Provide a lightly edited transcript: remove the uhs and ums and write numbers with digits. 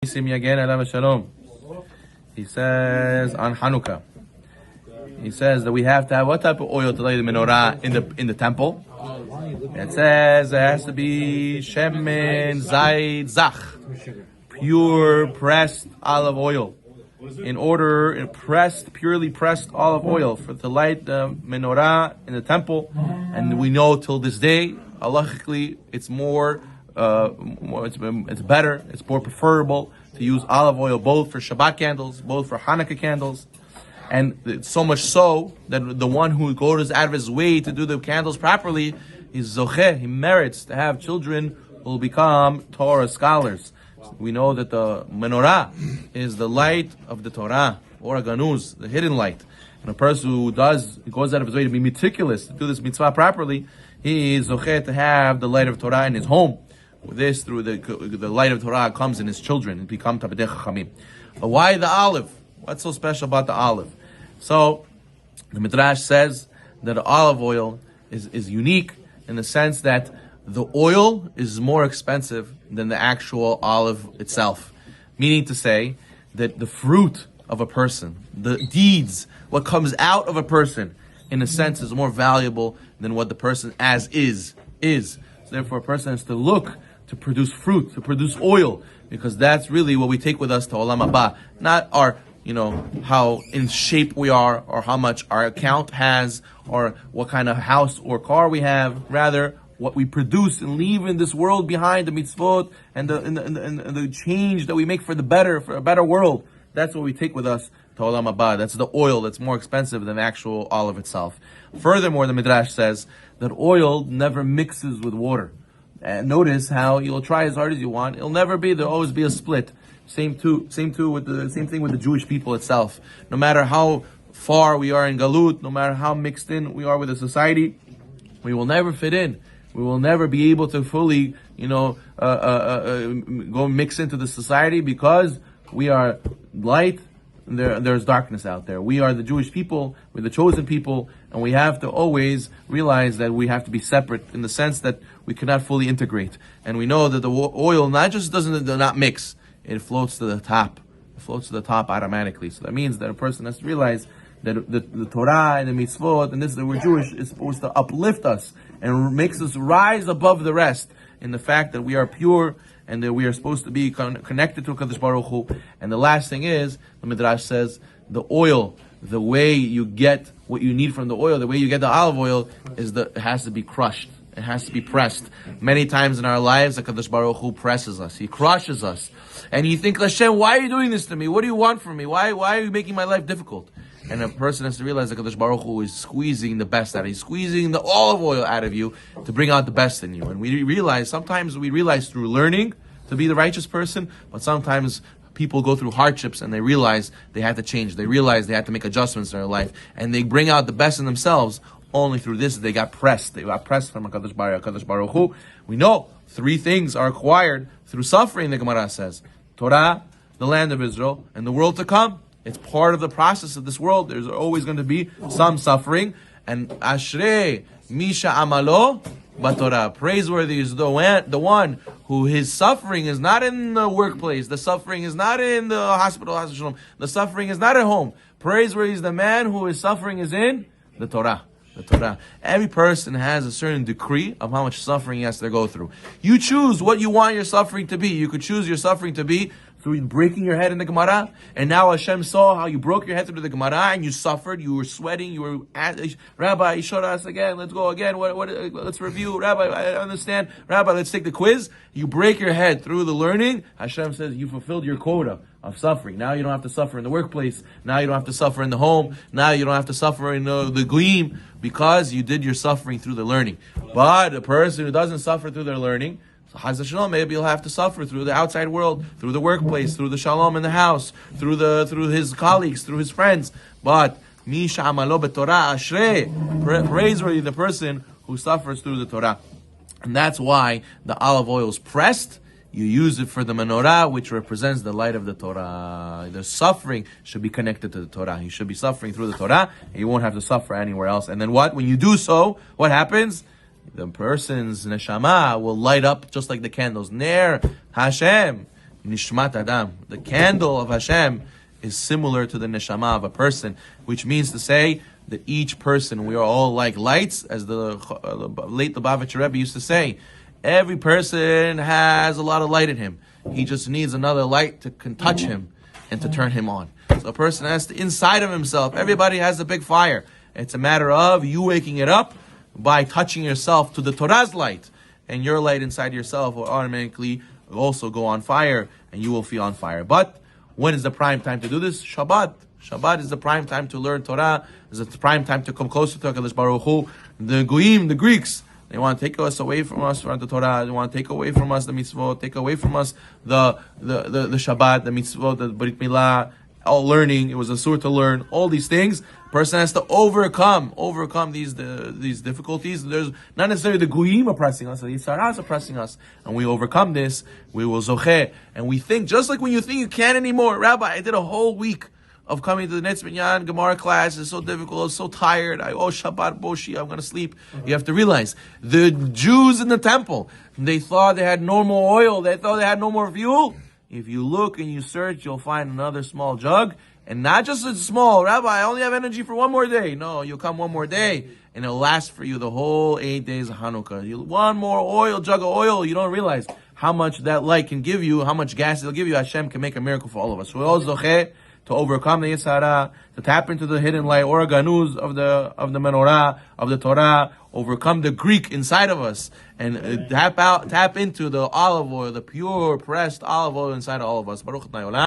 Nissim Yagen alav shalom. He says on Hanukkah, he says that we have to have what type of oil to light the menorah in the temple? It says it has to be shemen zayit zach, pure pressed olive oil. Purely pressed olive oil to light the menorah in the temple. And we know till this day, halachically, it's it's better, it's more preferable to use olive oil both for Shabbat candles, both for Hanukkah candles. And it's so much so that the one who goes out of his way to do the candles properly is zocheh, he merits to have children who will become Torah scholars. We know that the menorah is the light of the Torah, or ganuz, the hidden light. And a person who goes out of his way to be meticulous, to do this mitzvah properly, he is zocheh to have the light of Torah in his home. With this, through the light of Torah comes in his children and become Talmidei Chachamim. But why the olive? What's so special about the olive? So, the Midrash says that olive oil is unique in the sense that the oil is more expensive than the actual olive itself. Meaning to say that the fruit of a person, the deeds, what comes out of a person, in a sense, is more valuable than what the person as is. So therefore, a person has to look to produce fruit, to produce oil, because that's really what we take with us to Olam Haba. Not our, how in shape we are, or how much our account has, or what kind of house or car we have. Rather, what we produce and leave in this world behind, the mitzvot and the change that we make for a better world. That's what we take with us to Olam Haba. That's the oil that's more expensive than the actual olive itself. Furthermore, the Midrash says that oil never mixes with water. And notice how you'll try as hard as you want, there'll always be a split. Same thing with the Jewish people itself. No matter how far we are in Galut, no matter how mixed in we are with the society, we will never fit in. We will never be able to fully, go mix into the society, because we are light and there's darkness out there. We are the Jewish people, we're the chosen people, and we have to always realize that we have to be separate in the sense that we cannot fully integrate. And we know that the oil does not mix, it floats to the top. It floats to the top automatically. So that means that a person has to realize that the Torah and the mitzvot, and this that we're Jewish, is supposed to uplift us and makes us rise above the rest in the fact that we are pure and that we are supposed to be connected to HaKadosh Baruch Hu. And the last thing is, the Midrash says, the oil, the way you get what you need from the oil, the way you get the olive oil, it has to be crushed. It has to be pressed. Many times in our lives, HaKadosh Baruch Hu presses us. He crushes us. And you think, Hashem, why are you doing this to me? What do you want from me? Why are you making my life difficult? And a person has to realize that HaKadosh Baruch Hu is squeezing the best out of you. He's squeezing the olive oil out of you to bring out the best in you. And sometimes we realize through learning to be the righteous person, but sometimes people go through hardships and they realize they have to change. They realize they have to make adjustments in their life. And they bring out the best in themselves only through this. They got pressed. They got pressed from HaKadosh Baruch Hu. We know 3 things are acquired through suffering, the Gemara says. Torah, the land of Israel, and the world to come. It's part of the process of this world. There's always going to be some suffering. And Ashrei Misha Amalo Batorah. Praiseworthy is the one who his suffering is not in the workplace. The suffering is not in the hospital. The suffering is not at home. Praiseworthy is the man who his suffering is in the Torah. The Torah. Every person has a certain decree of how much suffering he has to go through. You choose what you want your suffering to be. You could choose your suffering to be through breaking your head in the Gemara, and now Hashem saw how you broke your head through the Gemara, and you suffered, you were sweating, you were Rabbi, you showed us again, let's go again, let's review, Rabbi, I understand, Rabbi, let's take the quiz. You break your head through the learning, Hashem says you fulfilled your quota of suffering. Now you don't have to suffer in the workplace, now you don't have to suffer in the home, now you don't have to suffer in the gleam, because you did your suffering through the learning. But a person who doesn't suffer through their learning, so Chaz Shalom, maybe he'll have to suffer through the outside world, through the workplace, through the shalom in the house, through his colleagues, through his friends. But Misha Amalo B'Torah Ashrei, praiseworthy the person who suffers through the Torah. And that's why the olive oil is pressed. You use it for the menorah, which represents the light of the Torah. The suffering should be connected to the Torah. You should be suffering through the Torah, and you won't have to suffer anywhere else. And then what? When you do so, what happens? The person's neshama will light up just like the candles. Ner Hashem nishmat adam. The candle of Hashem is similar to the neshama of a person, which means to say that each person, we are all like lights, as the late Lubavitcher Rebbe used to say. Every person has a lot of light in him. He just needs another light to can touch him and to turn him on. So a person has to, inside of himself, everybody has a big fire. It's a matter of you waking it up by touching yourself to the Torah's light. And your light inside yourself will automatically also go on fire, and you will feel on fire. But when is the prime time to do this? Shabbat. Shabbat is the prime time to learn Torah. It's the prime time to come closer to HaKadosh Baruch Hu. The Goyim, the Greeks, they want to take us away from us from the Torah. They want to take away from us the mitzvot, take away from us the Shabbat, the mitzvot, the Brit Milah, all learning. It was a surah to learn. All these things, a person has to overcome these difficulties. There's not necessarily the Goyim oppressing us, the Yitzhak is oppressing us. And we overcome this, we will zocheh. And we think, just like when you think you can't anymore, Rabbi, I did a whole week of coming to the Nissim Yagen Gemara class. It's so difficult, it's so tired. Shabbat Boshi, I'm going to sleep. You have to realize, the Jews in the temple, they thought they had no more oil, they thought they had no more fuel. If you look and you search, you'll find another small jug. And not just a small, Rabbi, I only have energy for one more day. No, you'll come one more day, and it'll last for you the whole 8 days of Hanukkah. One more oil, jug of oil, you don't realize how much that light can give you, how much gas it'll give you. Hashem can make a miracle for all of us. So we all zocheh to overcome the Yitzhara, to tap into the hidden light, or ganuz of the menorah, of the Torah, overcome the Greek inside of us, and tap into the olive oil, the pure pressed olive oil inside of all of us. Baruch Adonai Olam.